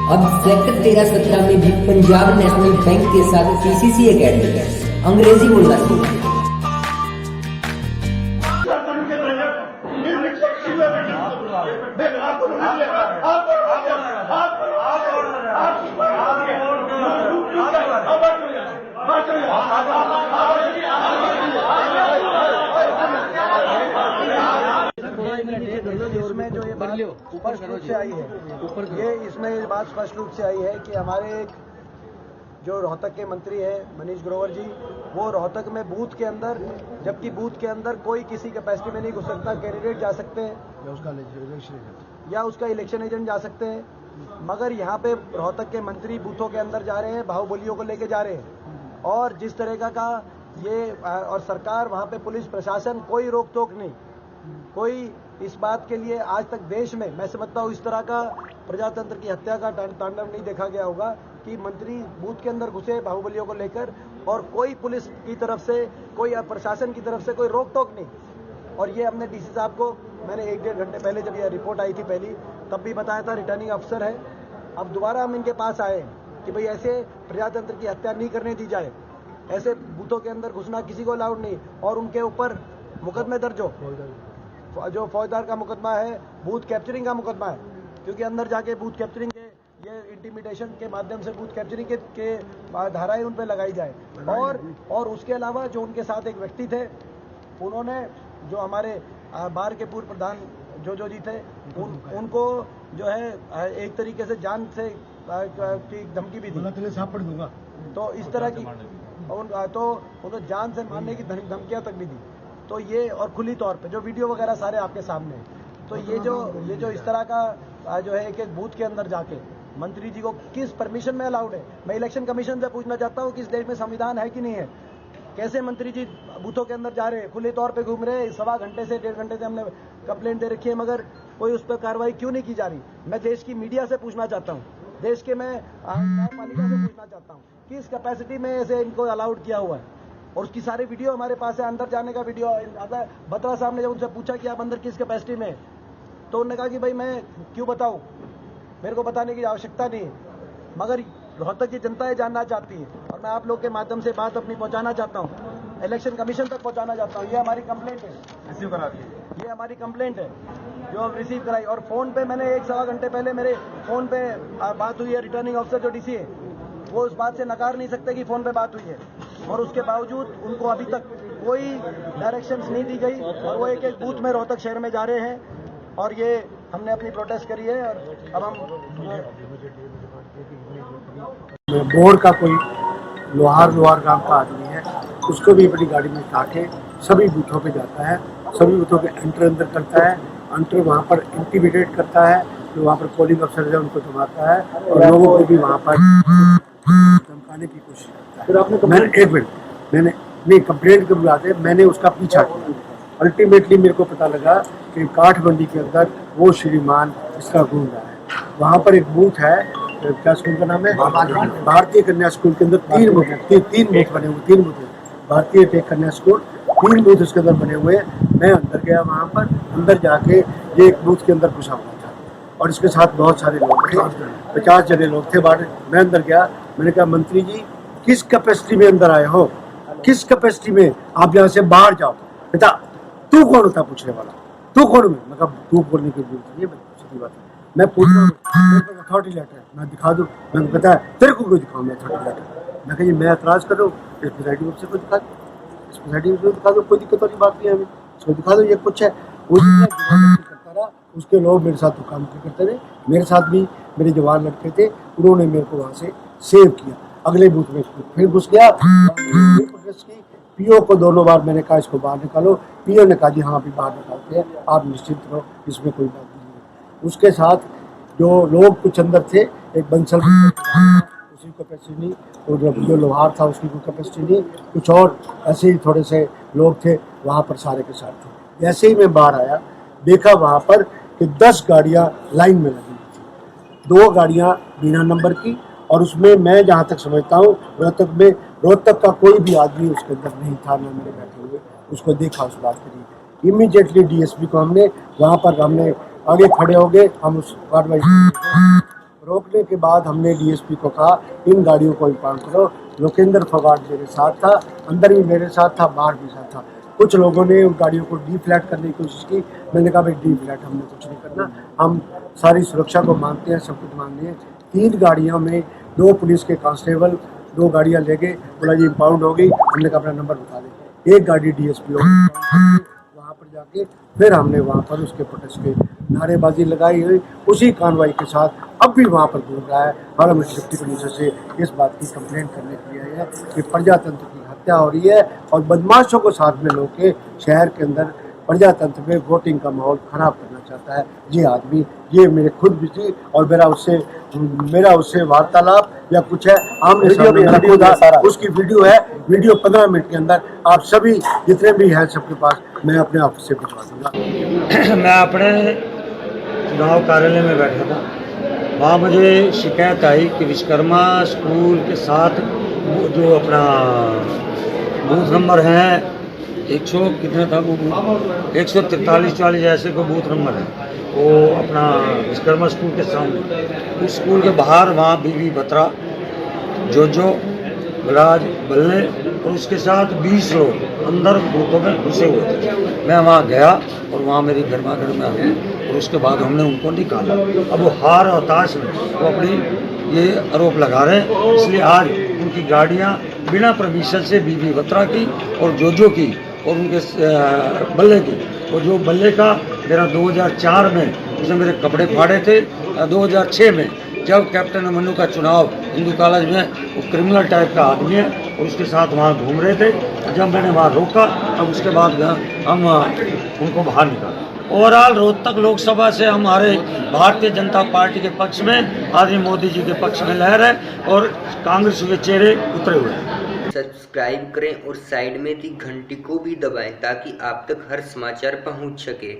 अब सेक्टर 13-17 में भी पंजाब नेशनल बैंक के साथ पीसीसी एकेडमी अंग्रेजी बोलना सीखा। इसमें जो ये बात स्पष्ट रूप से आई है, ये इसमें ये बात स्पष्ट रूप से आई है कि हमारे एक जो रोहतक के मंत्री है मनीष ग्रोवर जी, वो रोहतक में बूथ के अंदर, जबकि बूथ के अंदर कोई किसी कैपेसिटी में नहीं घुस सकता, कैंडिडेट जा सकते हैं या उसका इलेक्शन एजेंट जा सकते हैं, मगर यहाँ पे रोहतक के मंत्री बूथों के अंदर जा रहे हैं, बाहुबलियों को लेके जा रहे हैं। और जिस तरह का ये और सरकार वहाँ पे पुलिस प्रशासन कोई रोक टोक नहीं, कोई इस बात के लिए आज तक देश में मैं समझता हूँ इस तरह का प्रजातंत्र की हत्या का तांडव नहीं देखा गया होगा कि मंत्री बूथ के अंदर घुसे बाहुबलियों को लेकर और कोई पुलिस की तरफ से, कोई प्रशासन की तरफ से कोई रोक टोक नहीं। और ये हमने डीसी साहब को मैंने 1-1.5 घंटे पहले जब ये रिपोर्ट आई थी पहली, तब भी बताया था, रिटर्निंग अफसर है। अब दोबारा हम इनके पास आए कि भाई ऐसे प्रजातंत्र की हत्या नहीं करने दी जाए, ऐसे बूथों के अंदर घुसना किसी को अलाउड नहीं, और उनके ऊपर मुकदमे दर्ज हो, जो फौजदार का मुकदमा है, बूथ कैप्चरिंग का मुकदमा है, क्योंकि अंदर जाके बूथ कैप्चरिंग के ये इंटिमिडेशन के माध्यम से बूथ कैप्चरिंग के धाराएं उन पर लगाई जाए। और उसके अलावा जो उनके साथ एक व्यक्ति थे, उन्होंने जो हमारे बार के पूर्व प्रधान जो जी थे, उनको जो है एक तरीके से जान से की धमकी भी दी, सापड़ दूंगा, तो इस तरह की तो उनको जान से मारने की धमकियां तक भी दी। तो ये और खुली तौर पे जो वीडियो वगैरह सारे आपके सामने हैं। तो ये जो इस तरह का जो है एक बूथ के अंदर जाके मंत्री जी को किस परमिशन में अलाउड है, मैं इलेक्शन कमीशन से पूछना चाहता हूँ कि इस देश में संविधान है कि नहीं है। कैसे मंत्री जी बूथों के अंदर जा रहे हैं, खुले तौर पे घूम रहे हैं, 1.25 घंटे से 1.5 घंटे से हमने कंप्लेंट दे रखी है, मगर कोई उस पर कार्रवाई क्यों नहीं की जा रही। मैं देश की मीडिया से पूछना चाहता हूँ, देश के मैं न्यायपालिका से पूछना चाहता हूँ, किस कैपेसिटी में ऐसे इनको अलाउड किया हुआ है। और उसकी सारी वीडियो हमारे पास है, अंदर जाने का वीडियो। बत्रा साहब ने जब उनसे पूछा कि आप अंदर किस कैपेसिटी में, तो उन्होंने कहा कि भाई मैं क्यों बताऊं, मेरे को बताने की आवश्यकता नहीं है, मगर रोहतक की जनता ये जानना चाहती है और मैं आप लोग के माध्यम से बात अपनी पहुंचाना चाहता हूं, इलेक्शन कमीशन तक पहुंचाना चाहता हूं। ये हमारी कंप्लेंट है, रिसीव करा दी, ये हमारी कंप्लेंट है जो अब रिसीव कराई। और फोन पे मैंने 1-1.25 घंटे पहले मेरे फोन पे बात हुई है, रिटर्निंग ऑफिसर जो डीसी है वो उस बात से नकार नहीं सकते कि फोन पे बात हुई है, और उसके बावजूद उनको अभी तक कोई डायरेक्शंस नहीं दी गई और वो एक बूथ में रोहतक शहर में जा रहे हैं। और ये हमने अपनी प्रोटेस्ट करी है। और अब हम बोर्ड का कोई लोहार गांव का आदमी है, उसको भी अपनी गाड़ी में उठा के सभी बूथों पे जाता है, सभी बूथों के अंदर करता है, अंतर वहाँ पर इंटिमिडेट करता है, तो वहाँ पर पोलिंग अफसर है उनको दबाता है और लोगों को भी वहाँ पर धमकाने की कोशिश करता है। मैंने कंप्लेंट के बुलाते मैंने उसका पीछा किया। अल्टीमेटली मेरे को पता लगा कि काठमंडी के अंदर वो श्रीमान इसका गुंडा है। वहाँ पर एक बूथ है, क्या स्कूल का नाम है, भारतीय कन्या स्कूल के अंदर 3 बूथ बने हुए, 3 बूथ, भारतीय कन्या स्कूल 3 बूथ उसके अंदर बने हुए। मैं अंदर गया, वहाँ पर अंदर जाके ये एक बूथ के अंदर घुसा हुआ था और इसके साथ बहुत सारे लोग थे, 50 जने लोग थे बाहर। मैं अंदर गया, मैंने कहा मंत्री जी किस कैपेसिटी में अंदर आए हो, किस कैपेसिटी में, आप यहाँ से बाहर जाओ। बेटा तू कौन होता पूछने वाला, तू कौन? मैं कहा तू बोलने की जरूरत नहीं है, सीधी बात है। मैं पूछ रहा हूँ अथॉरिटी लेटर मैं दिखा दूँ, मैंने बताया तेरे को कोई दिखाऊँ मैं अथॉरिटी लेटर। मैं कही मैं एतराज़ कर रहा हूँ, इस प्रिजाइडिंग ऑफिसर को दिखा दो, इस प्रिजाइडिंग ऑफिसर को दिखा दो, कोई दिक्कत वाली बात नहीं है हमें, इसको दिखा दो, ये कुछ है। वो करता रहा, उसके लोग मेरे साथ काम करते रहे, मेरे साथ भी मेरे जवान लड़के थे, उन्होंने मेरे को वहाँ से सेव किया। अगले बूथ में फिर घुस गया, पीओ को 2 बार मैंने कहा इसको बाहर निकालो, पीओ ने कहा जी हाँ अभी बाहर निकालते हैं, आप निश्चिंत रहो, इसमें कोई बात नहीं है। उसके साथ जो लोग कुछ अंदर थे, एक बंसल उसकी कैपेसिटी नहीं, और जो लोहार था उसकी कोई कैपेसिटी नहीं, कुछ और ऐसे ही थोड़े से लोग थे वहाँ पर सारे के साथ थे। जैसे ही मैं बाहर आया देखा वहाँ पर कि 10 गाड़ियाँ लाइन में लगी थी, 2 गाड़ियाँ बिना नंबर की, और उसमें मैं जहाँ तक समझता हूँ रोहतक का कोई भी आदमी उसके अंदर नहीं था, ना मेरे बैठे हुए उसको देखा, उस बात करी। इमीडिएटली डीएसपी को हमने वहाँ पर हमने आगे खड़े हो गए, हम उस कार्रवाई रोकने के बाद हमने डीएसपी को कहा इन गाड़ियों को इम्पाउंड करो। लोकेंद्र फवाड मेरे साथ था, अंदर भी मेरे साथ था, बाहर भी साथ था। कुछ लोगों ने उन गाड़ियों को डी फ्लैट करने की कोशिश की। मैंने कहा भाई डी फ्लैट हमने कुछ नहीं करना, हम सारी सुरक्षा को मानते हैं, सब कुछ मानते हैं। 3 गाड़ियों में 2 पुलिस के कांस्टेबल 2 गाड़ियां ले गए, बोला जी इम्पाउंड हो गई। हमने कहा अपना नंबर बता दें। 1 गाड़ी डीएसपी वहाँ पर जाके फिर हमने वहाँ पर उसके प्रोटेस्ट के नारेबाजी लगाई हुई। उसी कार्रवाई के साथ अब भी वहाँ पर घूम रहा है। और हम डिप्टी कमिश्नर से इस बात की कंप्लेंट करने के लिए आए हैं कि प्रजातंत्र की हत्या हो रही है और बदमाशों को साथ में लेके शहर के अंदर प्रजातंत्र में वोटिंग का माहौल खराब करना चाहता है ये आदमी। ये मेरे खुद भी थी और मेरा उससे वार्तालाप या कुछ है आमने सामने उसकी वीडियो है। वीडियो 15 मिनट के अंदर आप सभी जितने भी हैं सबके पास मैं अपने ऑफिस से भिजवा दूंगा। मैं अपने चुनाव कार्यालय में बैठा था, वहाँ मुझे शिकायत आई कि विश्वकर्मा स्कूल के साथ जो अपना बूथ नंबर है 100 कितने था वो 143-44 ऐसे को बूथ नंबर है, वो अपना विश्वकर्मा स्कूल के सामने उस स्कूल के बाहर वहाँ बीवी बत्रा जोजो गराज बल्ले और उसके साथ 20 लोग अंदर बूथों में घुसे हुए थे। मैं वहाँ गया और वहाँ मेरी गर्मा गर्म आई और उसके बाद हमने उनको निकाला। अब वो हार हताश में वो अपनी ये आरोप लगा रहे हैं, इसलिए आज उनकी गाड़ियाँ बिना परमिशन से बीबी बत्रा की और जोजो की और उनके बल्ले की। और जो बल्ले का मेरा 2004 में उसने मेरे कपड़े फाड़े थे, 2006 में जब कैप्टन अभिमन्यु का चुनाव हिंदू कॉलेज में वो क्रिमिनल टाइप का आदमी है और उसके साथ वहाँ घूम रहे थे। जब मैंने वहाँ रोका तब उसके बाद हम उनको बाहर निकाला। ओवरऑल रोहतक लोकसभा से हमारे भारतीय जनता पार्टी के पक्ष में आदरणीय मोदी जी के पक्ष में लहर है और कांग्रेस के चेहरे उतरे हुए हैं। सब्सक्राइब करें और साइड में दी घंटी को भी दबाएं ताकि आप तक हर समाचार पहुंच सके।